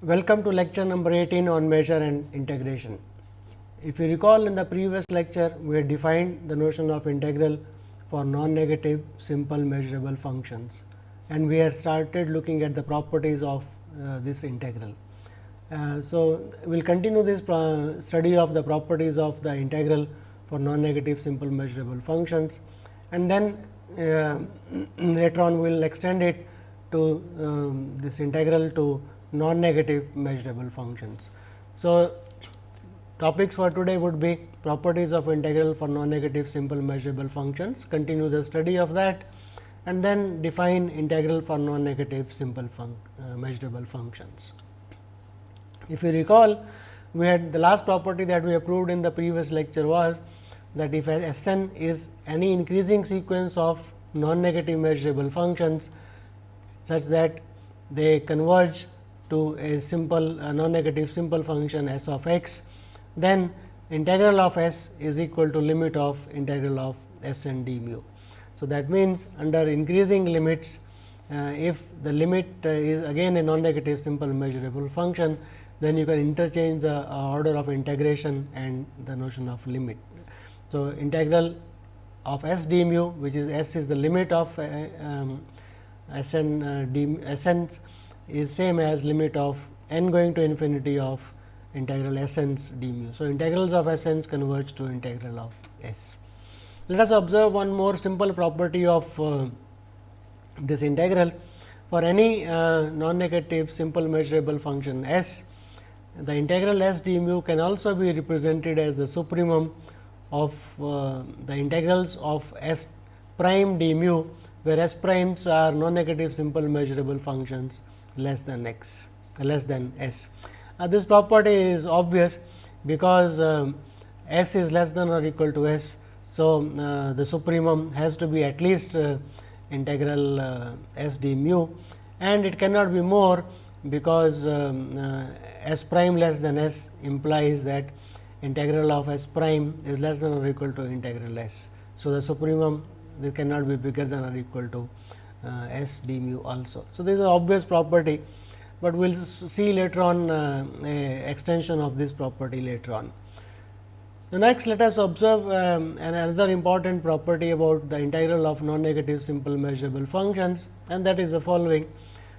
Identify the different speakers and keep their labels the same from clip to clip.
Speaker 1: Welcome to lecture number 18 on measure and integration. If you recall, in the previous lecture, we had defined the notion of integral for non-negative simple measurable functions, and we had started looking at the properties of this integral. So, we will continue this study of the properties of the integral for non-negative simple measurable functions, and then later on we will extend it to this integral to non-negative measurable functions. So, topics for today would be properties of integral for non-negative simple measurable functions, continue the study of that, and then define integral for non-negative simple measurable functions. If you recall, we had the last property that we have proved in the previous lecture was that if S n is any increasing sequence of non-negative measurable functions such that they converge to a simple non-negative simple function s of x, then integral of s is equal to limit of integral of s n d mu. So, that means, under increasing limits, if the limit is again a non-negative simple measurable function, then you can interchange the order of integration and the notion of limit. So, integral of s d mu, which is s is the limit of s n is same as limit of n going to infinity of integral s n d mu. So, integrals of s n converge to integral of s. Let us observe one more simple property of this integral. For any non-negative simple measurable function s, the integral s d mu can also be represented as the supremum of the integrals of s prime d mu, where s primes are non-negative simple measurable functions less than x, less than s. This property is obvious because s is less than or equal to s. So, the supremum has to be at least integral s d mu, and it cannot be more because s prime less than s implies that integral of s prime is less than or equal to integral s. So, the supremum cannot be bigger than or equal to s d mu also. So, this is an obvious property, but we will see later on a extension of this property later on. So, next let us observe another important property about the integral of non-negative simple measurable functions, and that is the following.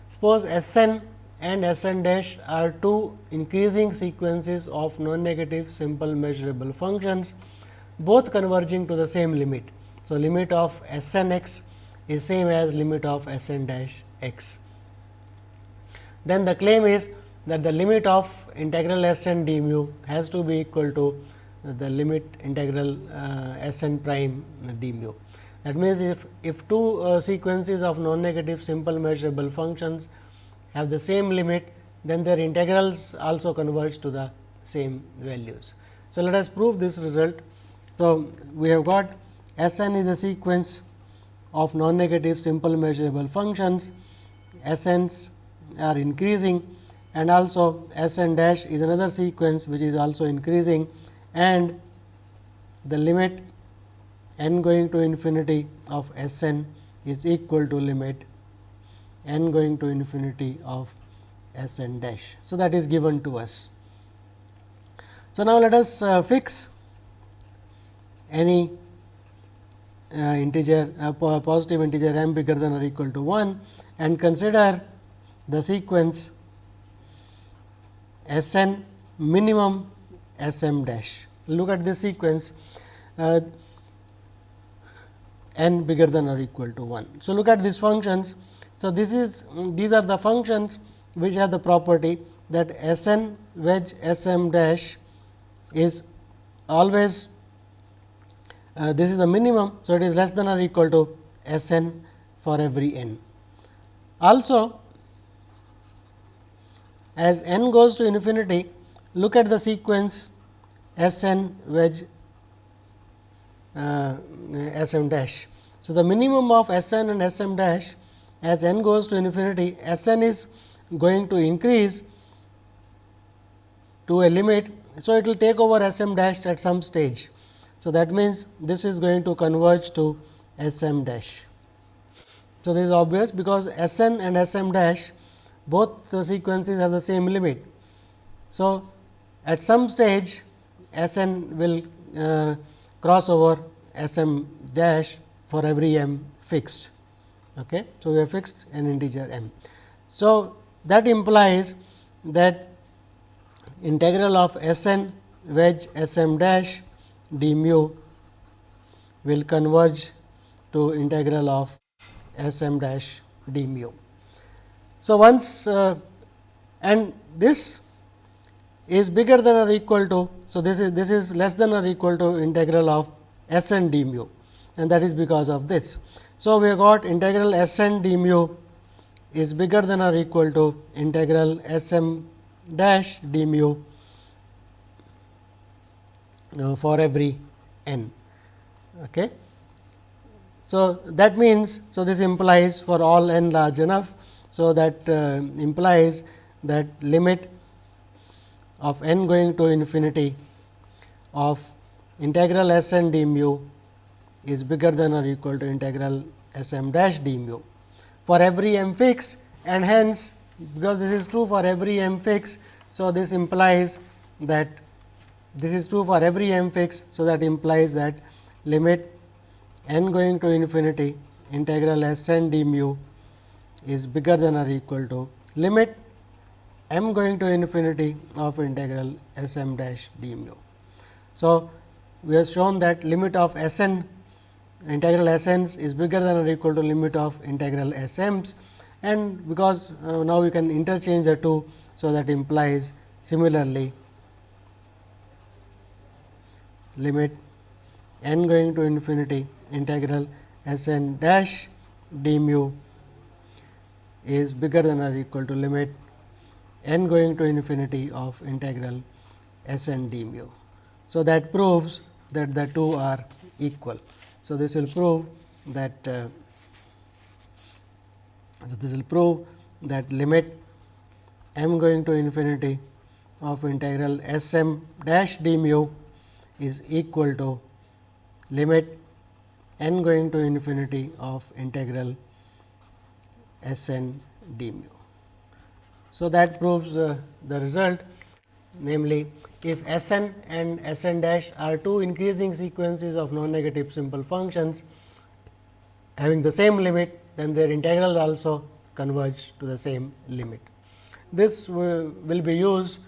Speaker 1: Suppose S n and S n dash are two increasing sequences of non-negative simple measurable functions, both converging to the same limit. So, limit of S n x is same as limit of S n dash x. Then the claim is that the limit of integral S n d mu has to be equal to the limit integral S n prime d mu. That means, if two sequences of non-negative simple measurable functions have the same limit, then their integrals also converge to the same values. So, let us prove this result. So, we have got S n is a sequence of non-negative simple measurable functions, S n's are increasing, and also S n dash is another sequence which is also increasing, and the limit n going to infinity of S n is equal to limit n going to infinity of S n dash. So, that is given to us. So, now let us fix any integer positive integer m bigger than or equal to 1 and consider the sequence S n minimum S m dash. Look at this sequence n bigger than or equal to 1. So, look at these functions. So, these are the functions which have the property that S n wedge S m dash is always this is the minimum. So, it is less than or equal to S n for every n. Also, as n goes to infinity, look at the sequence S n wedge S m dash. So, the minimum of S n and S m dash as n goes to infinity, S n is going to increase to a limit. So, it will take over S m dash at some stage. So, that means, this is going to converge to S m dash. So, this is obvious because S n and S m dash both the sequences have the same limit. So, at some stage S n will cross over S m dash for every m fixed. Okay. So, we have fixed an integer m. So, that implies that integral of S n wedge S m dash d mu will converge to integral of S m dash d mu. So, once and this is bigger than or equal to. So, this is less than or equal to integral of S n d mu, and that is because of this. So, we have got integral S n d mu is bigger than or equal to integral S m dash d mu for every n. Okay. So, that means, so this implies for all n large enough. So, that implies that limit of n going to infinity of integral S n d mu is bigger than or equal to integral S m dash d mu for every m fixed, and hence because this is true for every m fixed. So, this implies that this is true for every m fixed. So, that implies that limit n going to infinity integral S n d mu is bigger than or equal to limit m going to infinity of integral S m dash d mu. So, we have shown that limit of S n integral S n's is bigger than or equal to limit of integral S m's, and because now we can interchange the two. So, that implies similarly limit n going to infinity integral S n dash d mu is bigger than or equal to limit n going to infinity of integral S n d mu. So, that proves that the two are equal. So, this will prove that limit m going to infinity of integral S m dash d mu is equal to limit n going to infinity of integral S n d mu. So, that proves the result, namely if S n and S n dash are two increasing sequences of non-negative simple functions having the same limit, then their integral also converge to the same limit. This will be used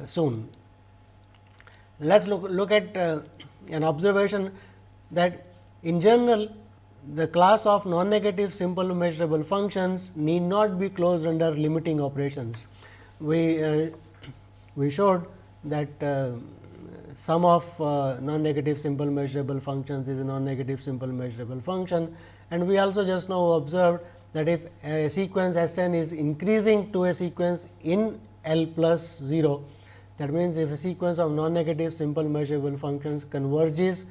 Speaker 1: soon. Let us look at an observation that in general the class of non-negative simple measurable functions need not be closed under limiting operations. We showed that sum of non-negative simple measurable functions is a non-negative simple measurable function, and we also just now observed that if a sequence S n is increasing to a sequence in L plus 0, that means if a sequence of non-negative simple measurable functions converges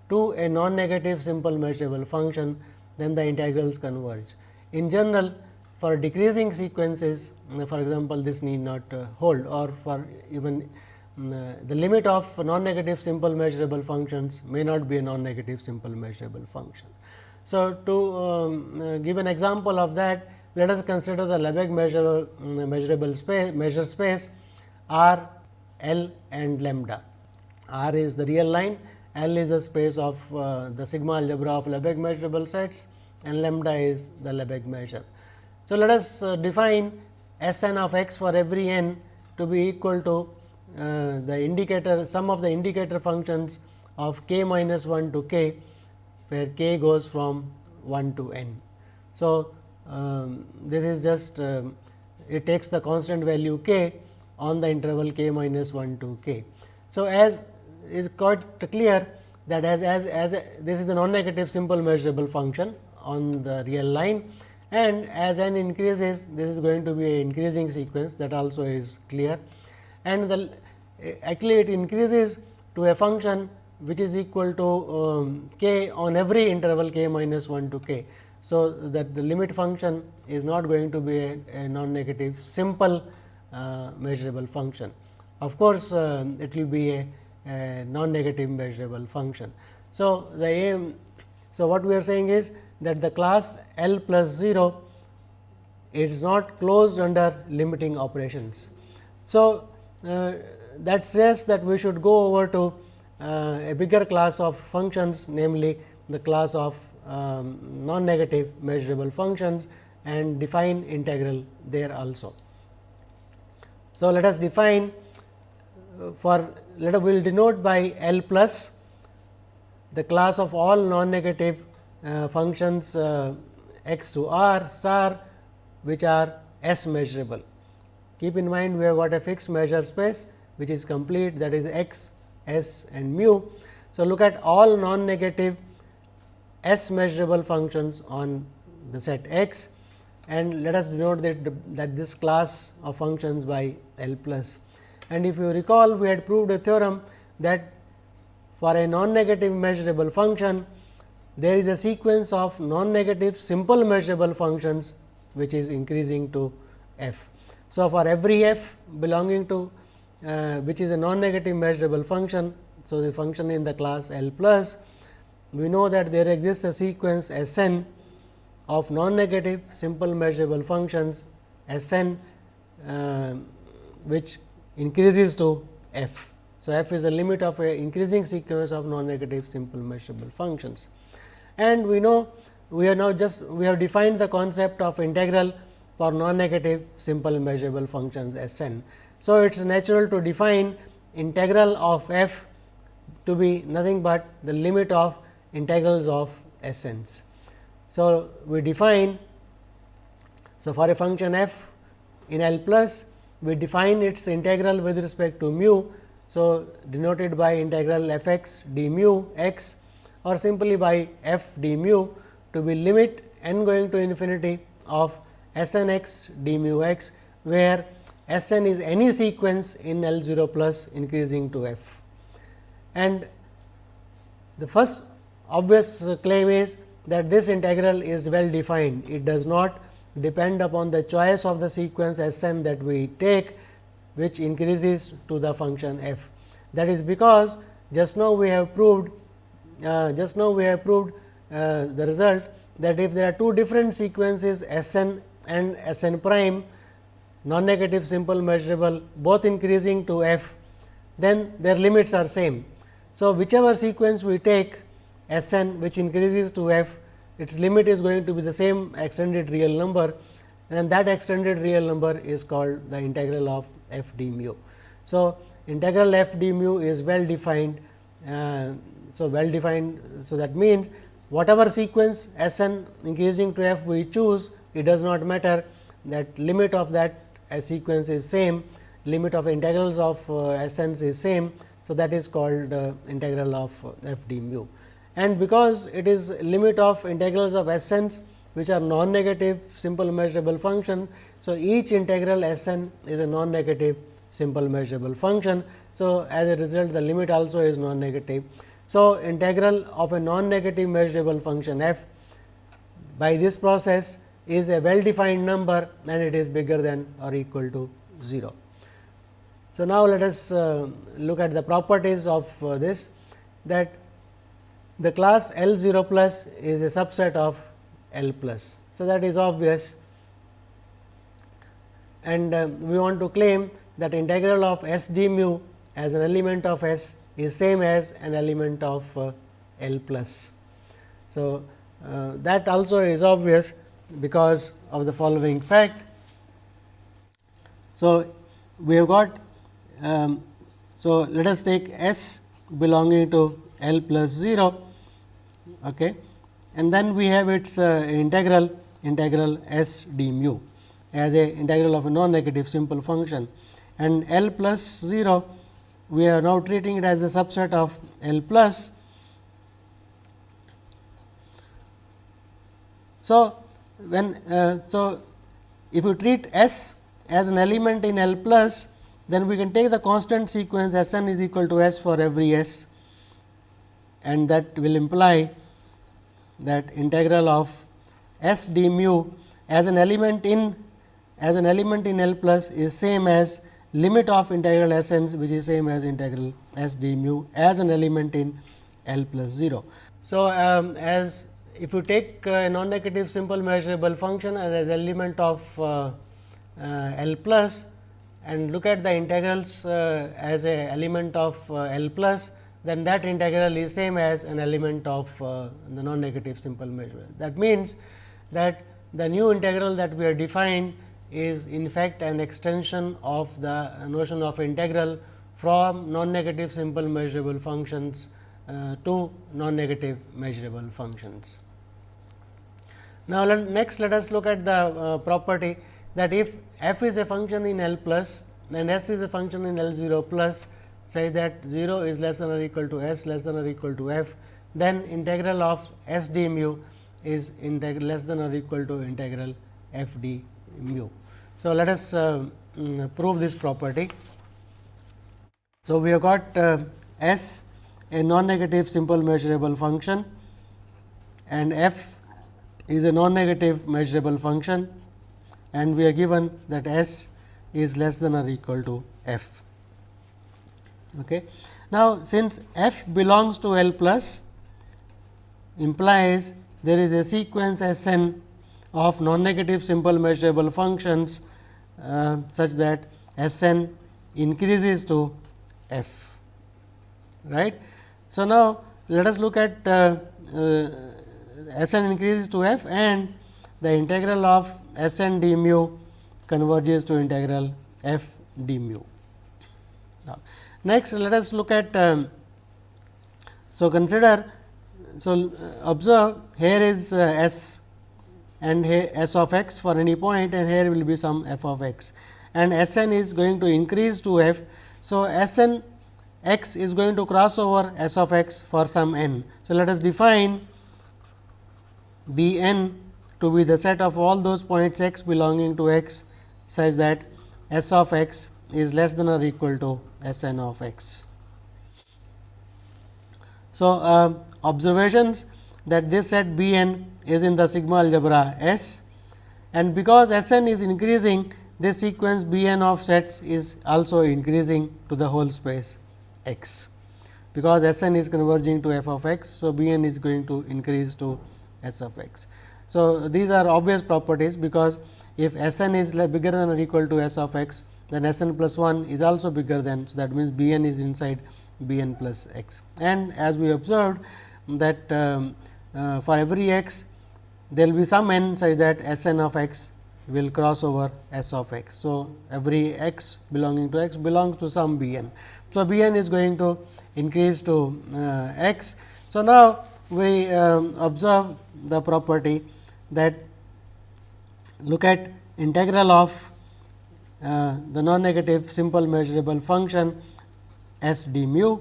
Speaker 1: to a non-negative simple measurable function, then the integrals converge. In general, for decreasing sequences, for example, this need not hold, or for even the limit of non-negative simple measurable functions may not be a non-negative simple measurable function. So, to give an example of that, let us consider the Lebesgue measurable space, measure space R, L and lambda. R is the real line, L is the space of the sigma algebra of Lebesgue measurable sets, and lambda is the Lebesgue measure. So, let us define S n of x for every n to be equal to the indicator sum of the indicator functions of k minus 1 to k, where k goes from 1 to n. So, this is just it takes the constant value k on the interval k minus 1 to k. So, as is quite clear that as this is the non-negative simple measurable function on the real line, and as n increases, this is going to be a increasing sequence, that also is clear, and actually it increases to a function which is equal to k on every interval k minus 1 to k. So, that the limit function is not going to be a non-negative simple measurable function. Of course, it will be a non-negative measurable function. So, the aim, so what we are saying is that the class L plus 0 it is not closed under limiting operations. So, that says that we should go over to a bigger class of functions, namely the class of non-negative measurable functions, and define integral there also. So, let us define we will denote by L plus the class of all non-negative functions x to r star which are S measurable. Keep in mind we have got a fixed measure space which is complete, that is x, s and mu. So, look at all non-negative S measurable functions on the set x, and let us denote that this class of functions by L plus. And if you recall, we had proved a theorem that for a non-negative measurable function, there is a sequence of non-negative simple measurable functions which is increasing to f. So, for every f belonging to which is a non-negative measurable function, so the function in the class L plus, we know that there exists a sequence S n of non-negative simple measurable functions S n which increases to f. So, f is the limit of a increasing sequence of non-negative simple measurable functions. And we know we have defined the concept of integral for non-negative simple measurable functions S n. So, it is natural to define integral of f to be nothing but the limit of integrals of S n's. So, we define, so for a function f in L plus, we define its integral with respect to mu. So, denoted by integral f x d mu x, or simply by f d mu, to be limit n going to infinity of S n x d mu x, where S n is any sequence in L 0 plus increasing to f. And the first obvious claim is that this integral is well defined. It does not depend upon the choice of the sequence S n that we take, which increases to the function f. That is because just now we have proved the result that if there are two different sequences S n and S n prime, non-negative simple measurable, both increasing to f, then their limits are same. So, whichever sequence we take S n which increases to f, its limit is going to be the same extended real number, and that extended real number is called the integral of f d mu. So, integral f d mu is well defined. So, that means whatever sequence S n increasing to f we choose, it does not matter, that limit of that sequence is same, limit of integrals of S n's is same. So, that is called integral of f d mu. And because it is limit of integrals of S n's which are non-negative simple measurable function. So, each integral S n is a non-negative simple measurable function. So, as a result the limit also is non-negative. So, integral of a non-negative measurable function f by this process is a well defined number, and it is bigger than or equal to 0. So, now let us look at the properties of this, that the class L 0 plus is a subset of L plus. So, that is obvious, and we want to claim that integral of S d mu as an element of S is same as an element of L plus. So, that also is obvious because of the following fact. So, we have got so let us take S belonging to L plus 0, okay, and then we have its integral S d mu as a integral of a non-negative simple function, and L plus 0 we are now treating it as a subset of L plus. So, if you treat S as an element in L plus, then we can take the constant sequence S n is equal to S for every S, and that will imply that integral of S d mu as an element in L plus is same as limit of integral S n, which is same as integral S d mu as an element in L plus 0. So, as if you take a non-negative simple measurable function as element of L plus and look at the integrals as a element of L plus, then that integral is same as an element of the non-negative simple measure. That means that the new integral that we have defined is in fact an extension of the notion of integral from non-negative simple measurable functions to non-negative measurable functions. Now, next let us look at the property that if f is a function in L plus and s is a function in L 0 plus such that 0 is less than or equal to s less than or equal to f, then integral of s d mu is less than or equal to integral f d mu. So, let us prove this property. So, we have got s a non-negative simple measurable function and f is a non-negative measurable function, and we are given that s is less than or equal to f. Okay. Now, since f belongs to L plus implies there is a sequence S n of non-negative simple measurable functions such that S n increases to f, right. So, now let us look at S n increases to f and the integral of S n d mu converges to integral f d mu. Now, next let us look at observe here is s and here s of x for any point and here will be some f of x and S n is going to increase to f. So, S n x is going to cross over s of x for some n. So, let us define B n to be the set of all those points x belonging to x such that s of x is less than or equal to S n of x. So, observations that this set B n is in the sigma algebra S, and because S n is increasing, this sequence B n of sets is also increasing to the whole space x, because S n is converging to f of x. So, B n is going to increase to s of x. So, these are obvious properties, because if S n is bigger than or equal to s of x, then S n plus 1 is also bigger than. So, that means B n is inside B n plus x, and as we observed that for every x there will be some n such that S n of x will cross over s of x. So, every x belonging to x belongs to some B n. So, B n is going to increase to x. So, now we observe the property that look at integral of the non-negative simple measurable function s d mu.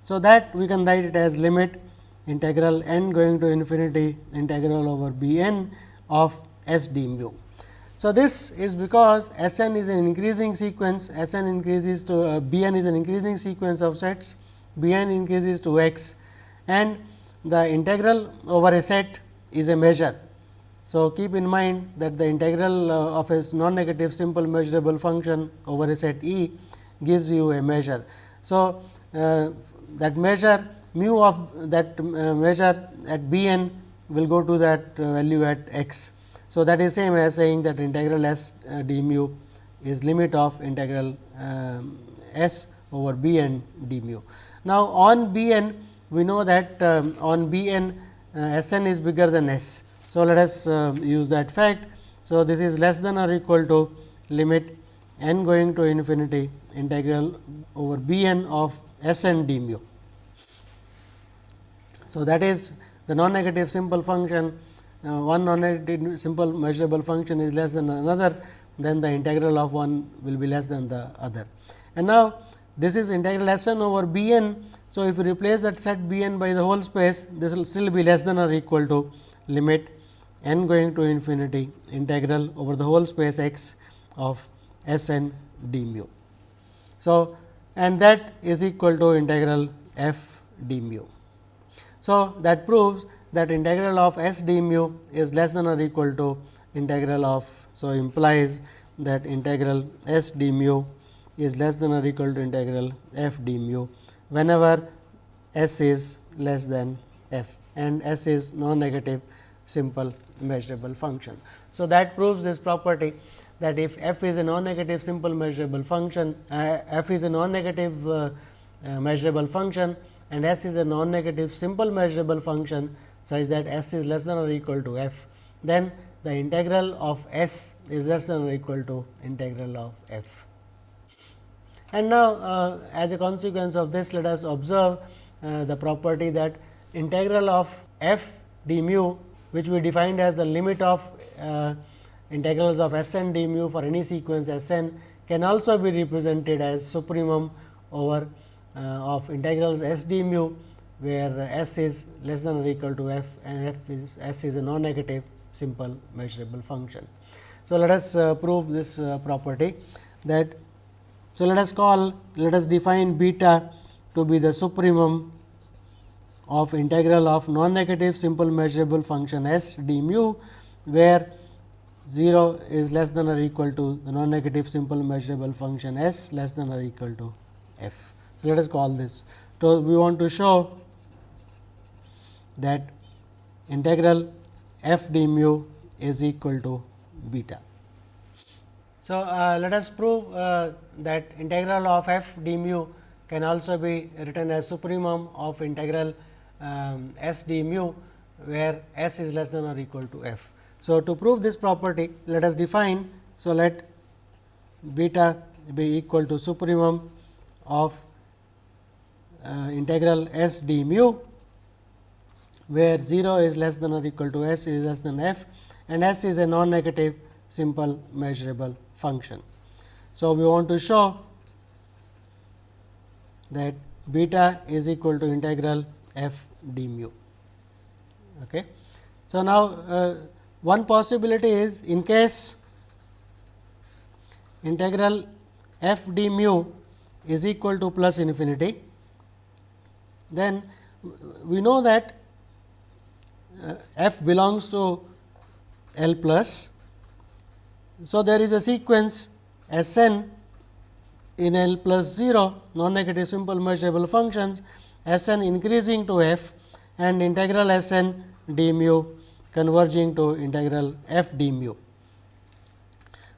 Speaker 1: So, that we can write it as limit integral n going to infinity integral over B n of s d mu. So, this is because S n is an increasing sequence, S n increases to B n is an increasing sequence of sets, B n increases to x, and the integral over a set is a measure. So, keep in mind that the integral of a non-negative simple measurable function over a set E gives you a measure. So, that measure mu of that measure at B n will go to that value at x. So, that is same as saying that integral s d mu is limit of integral s over B n d mu. Now, on B n we know that on B n S n is bigger than s. So, let us use that fact. So, this is less than or equal to limit n going to infinity integral over B n of S n d mu. So, that is the non-negative simple function, one non-negative simple measurable function is less than another, then the integral of one will be less than the other. And now, this is integral S n over B n. So, if you replace that set B n by the whole space, this will still be less than or equal to limit n going to infinity integral over the whole space x of S n d mu. So, and that is equal to integral f d mu. So, that proves that integral of s d mu is less than or equal to integral of. So, implies that integral s d mu is less than or equal to integral f d mu whenever s is less than f and s is non-negative simple measurable function. So, that proves this property that if f is a non-negative simple measurable function, f is a non-negative measurable function and s is a non-negative simple measurable function such that s is less than or equal to f, then the integral of s is less than or equal to integral of f. And now, as a consequence of this, let us observe the property that integral of f d mu, which we defined as the limit of integrals of s n d mu for any sequence s n, can also be represented as supremum over of integrals s d mu, where s is less than or equal to f and s is a non-negative simple measurable function. So, let us prove this property that. So, let us define beta to be the supremum of integral of non-negative simple measurable function s d mu, where 0 is less than or equal to the non-negative simple measurable function s less than or equal to f. So, let us call this. So, we want to show that integral f d mu is equal to beta. So, let us prove that integral of f d mu can also be written as supremum of integral s d mu, where s is less than or equal to f. So, to prove this property, let us define. So, let beta be equal to supremum of integral s d mu, where 0 is less than or equal to s is less than f and s is a non-negative simple measurable function. So, we want to show that beta is equal to integral f d mu. Okay. So, now, one possibility is in case integral f d mu is equal to plus infinity, then we know that f belongs to L plus. So, there is a sequence S n in L plus 0 non-negative simple measurable functions S n increasing to f and integral S n d mu converging to integral f d mu.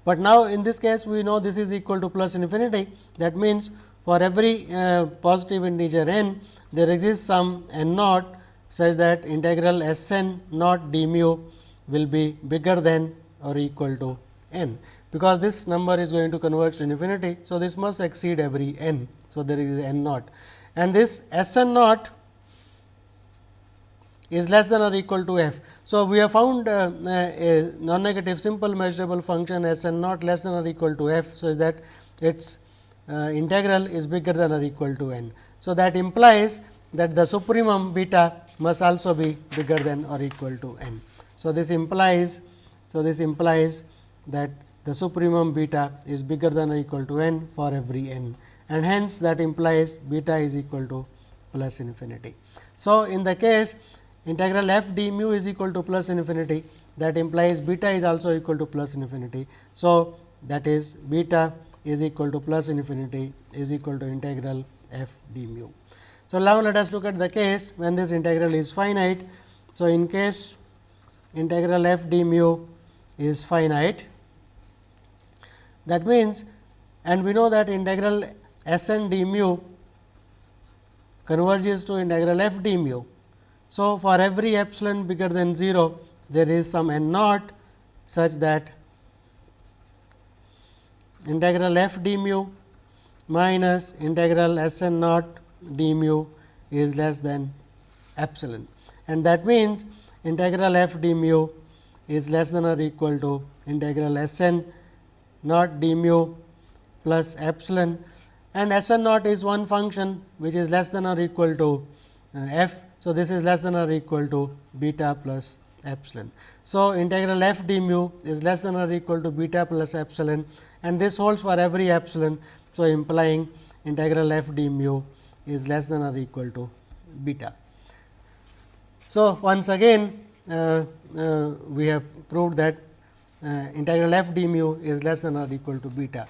Speaker 1: But now, in this case we know this is equal to plus infinity. That means, for every positive integer n, there exists some n naught such that integral S n naught d mu will be bigger than or equal to n, because this number is going to converge to infinity. So, this must exceed every n. So, there is n naught and this S n naught is less than or equal to f. So, we have found a non-negative simple measurable function S n naught less than or equal to f. So, that its integral is bigger than or equal to n. So, that implies that the supremum beta must also be bigger than or equal to n. So, this implies that the supremum beta is bigger than or equal to n for every n, and hence that implies beta is equal to plus infinity. So, in the case integral f d mu is equal to plus infinity, that implies beta is also equal to plus infinity. So, that is beta is equal to plus infinity is equal to integral f d mu. So, now let us look at the case when this integral is finite. So, in case integral f d mu is finite, that means, and we know that integral S n d mu converges to integral f d mu. So, for every epsilon bigger than 0, there is some n naught such that integral f d mu minus integral S n naught d mu is less than epsilon, and that means integral f d mu is less than or equal to integral S n naught d mu plus epsilon, and S n naught is one function which is less than or equal to f. So, this is less than or equal to beta plus epsilon. So, integral f d mu is less than or equal to beta plus epsilon, and this holds for every epsilon. So, implying integral f d mu is less than or equal to beta. So, once again we have proved that integral f d mu is less than or equal to beta,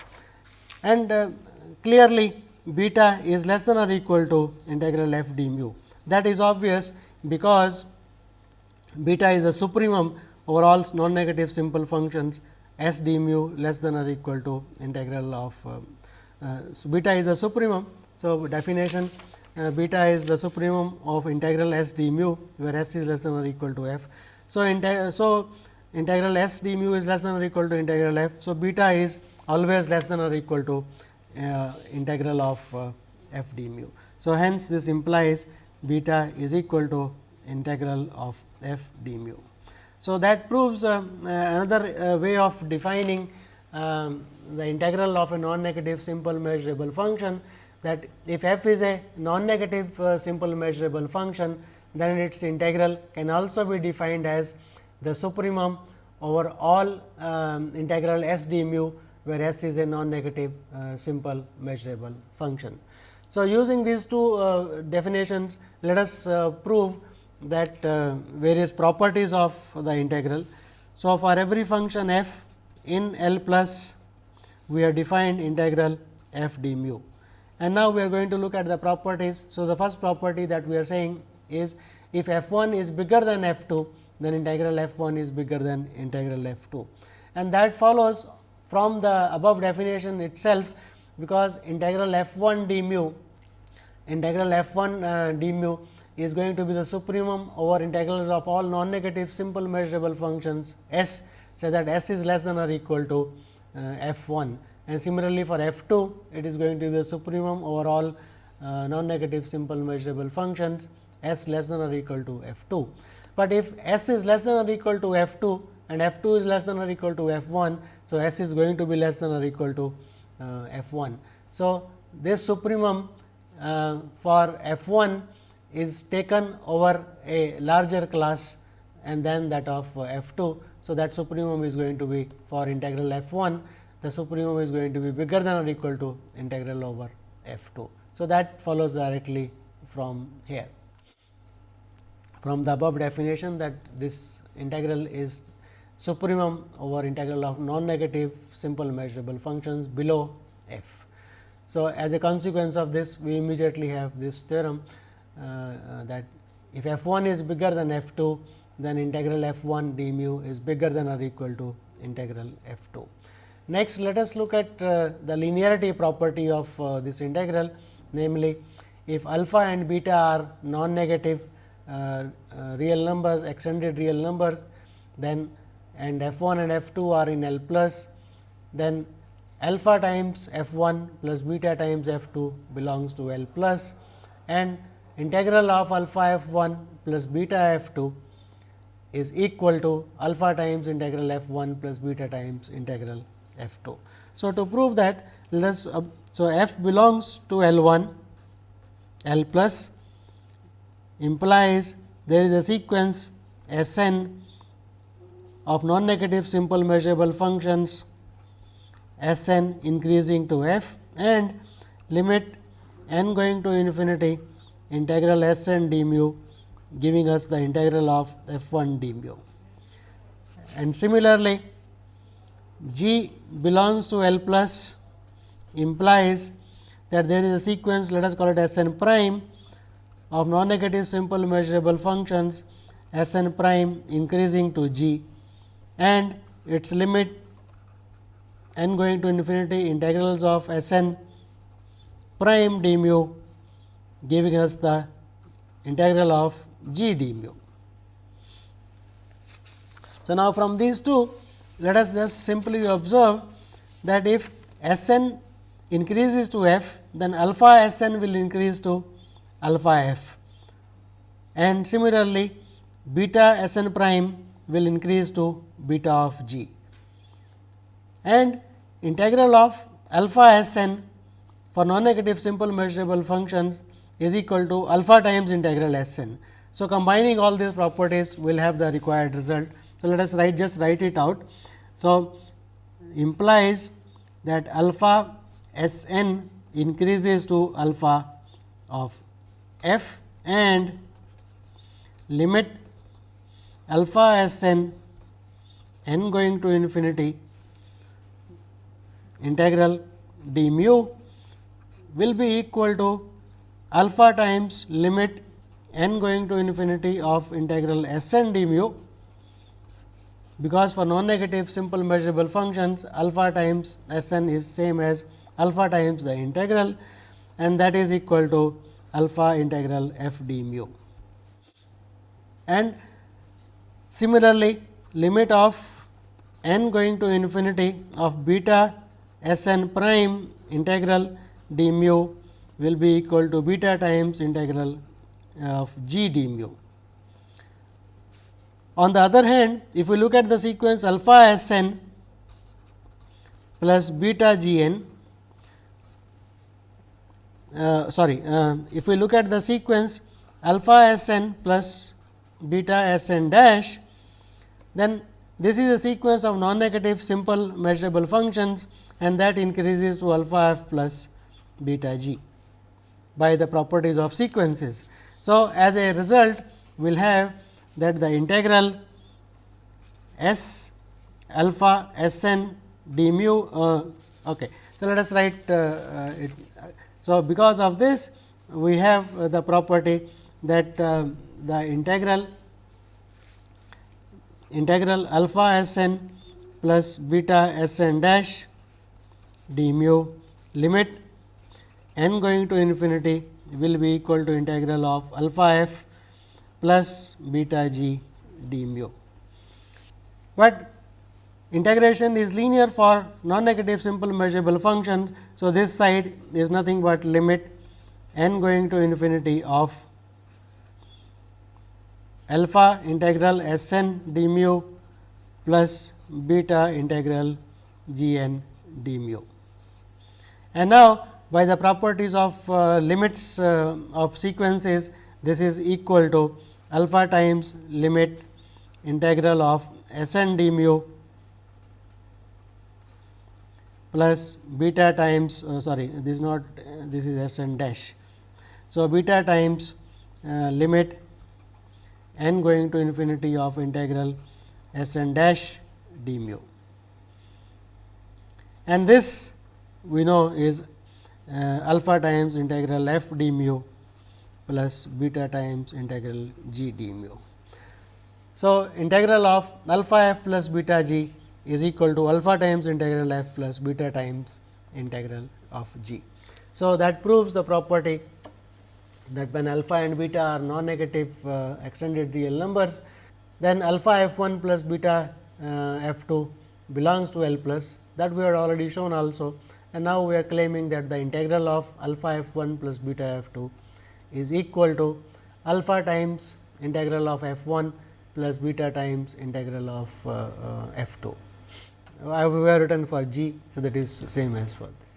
Speaker 1: and clearly beta is less than or equal to integral f d mu. That is obvious, because beta is the supremum over all non-negative simple functions s d mu less than or equal to integral of so beta is the supremum. So, definition beta is the supremum of integral s d mu, where s is less than or equal to f. So, integral s d mu is less than or equal to integral f. So, beta is always less than or equal to integral of f d mu. So, hence this implies beta is equal to integral of f d mu. So, that proves another way of defining the integral of a non-negative simple measurable function, that if f is a non-negative simple measurable function, then its integral can also be defined as the supremum over all integral s d mu, where s is a non-negative simple measurable function. So, using these two definitions, let us prove that various properties of the integral. So, for every function f in L plus, we have defined integral f d mu, and now we are going to look at the properties. So, the first property that we are saying is, if f 1 is bigger than f 2, then integral f 1 is bigger than integral f 2, and that follows from the above definition itself, because integral f 1 d mu is going to be the supremum over integrals of all non-negative simple measurable functions s, so that s is less than or equal to f 1, and similarly for f 2 it is going to be the supremum over all non-negative simple measurable functions s less than or equal to f 2. But if s is less than or equal to f 2 and f 2 is less than or equal to f 1, so s is going to be less than or equal to f 1. So, this supremum for f 1 is taken over a larger class and then that of f 2. So, that supremum is going to be for integral f 1, the supremum is going to be bigger than or equal to integral over f 2. So, that follows directly from here, from the above definition, that this integral is supremum over integral of non-negative simple measurable functions below f. So, as a consequence of this, we immediately have this theorem that if f 1 is bigger than f 2, then integral f 1 d mu is bigger than or equal to integral f 2. Next, let us look at the linearity property of this integral, namely, if alpha and beta are non-negative real numbers, extended real numbers, then and f 1 and f 2 are in L plus, then alpha times f 1 plus beta times f 2 belongs to L plus, and integral of alpha f 1 plus beta f 2 is equal to alpha times integral f 1 plus beta times integral f 2. So, to prove that, let us so f belongs to L 1, L plus implies there is a sequence S n of non-negative simple measurable functions S n increasing to f, and limit n going to infinity integral S n d mu, giving us the integral of f 1 d mu. And similarly, G belongs to L plus implies that there is a sequence, let us call it S n prime, of non-negative simple measurable functions S n prime increasing to G, and its limit n going to infinity integrals of S n prime d mu, giving us the integral of G d mu. So, now from these two, let us just simply observe that if S n increases to f, then alpha S n will increase to alpha f, and similarly beta S n prime will increase to beta of G, and integral of alpha S n for non-negative simple measurable functions is equal to alpha times integral S n. So, combining all these properties will have the required result. So, let us just write it out. So, implies that alpha S n increases to alpha of f, and limit alpha S n n going to infinity integral d mu will be equal to alpha times limit n going to infinity of integral S n d mu, because for non-negative simple measurable functions alpha times S n is same as alpha times the integral, and that is equal to alpha integral f d mu. And similarly, limit of n going to infinity of beta S n prime integral d mu will be equal to beta times integral of g d mu. On the other hand, if we look at the sequence alpha S n plus beta g n, if we look at the sequence alpha S n plus beta S n dash, then this is a sequence of non-negative simple measurable functions, and that increases to alpha f plus beta g by the properties of sequences. So, as a result, we will have that the integral S alpha S n d mu. Okay. So, let us write it. So, because of this, we have the property that the integral alpha S n plus beta S n dash d mu limit n going to infinity will be equal to integral of alpha f plus beta g d mu. But integration is linear for non-negative simple measurable functions. So, this side is nothing but limit n going to infinity of alpha integral S n d mu plus beta integral g n d mu. And now, by the properties of limits of sequences, this is equal to alpha times limit integral of S n d mu plus beta times this is not this is S n dash. So, beta times limit n going to infinity of integral S n dash d mu, and this we know is alpha times integral f d mu plus beta times integral g d mu. So, integral of alpha f plus beta g is equal to alpha times integral f plus beta times integral of g. So, that proves the property that when alpha and beta are non-negative extended real numbers, then alpha f 1 plus beta f 2 belongs to L plus, that we had already shown also. And now, we are claiming that the integral of alpha f 1 plus beta f 2 is equal to alpha times integral of f 1 plus beta times integral of f 2. I have written for g. So, that is same as for this.